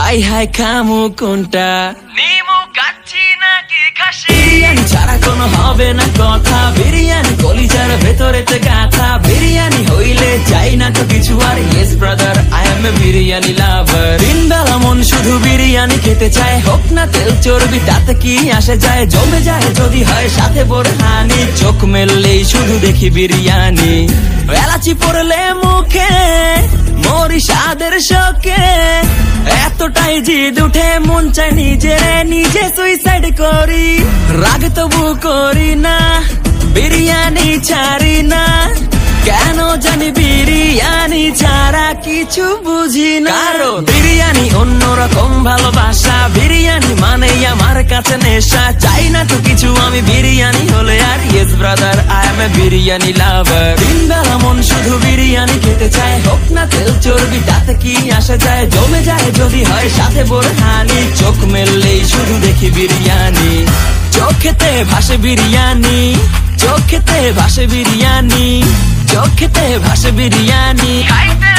High high খামু কোনটা, নিমু কাচ্ছি নাকি খাসি? বিরিয়ানি ছাড়া কোনো হবে না কথা, বিরিয়ানি কলিজার ভেতরেতে গাথা, বিরিয়ানি হইলে চাই না তো কিছু আর। Yes brother, I M A biryani লাভার। দিনবেলা মন শুধু বিরিয়ানি খেতে চায়, হোক না তেল চর্বি তাতে কি আসে যায়, জমে যায় যদি হয় সাথে বোরহানি, চোখ মেললেই শুধু দেখি বিরিয়ানি। এলাচি পড়লে মুখে মরি স্বাদের শোকে, এতটাই জিদ উঠে মন চাই নিজে সুইসাইড করি। রাগ তবু করি না, বিরিয়ানি ছাড়ি না, কেন জানি বিরিয়ানি ছাড়া কিছু বুঝি না। কারণ বিরিয়ানি অন্যরকম ভালোবাসা, বিরিয়ানি মানেই আমার কাছে নেশা, চাই না তো কিছু আমি বিরিয়ানি হলে আর। Yes brother, I M A biryani লাভার। দিনবেলা মন শুধু বিরিয়ানি খেতে চায়, হোক না তেল চর্বি তাতে কি আসে যায়, জমে যায় যদি হয় সাথে বোরহানি, চোখ মেললেই শুধু দেখি বিরিয়ানি। চোখেতে ভাসে বিরিয়ানি, চোখেতে ভাসে বিরিয়ানি, চোখেতে ভাসে বিরিয়ানি। খাইতে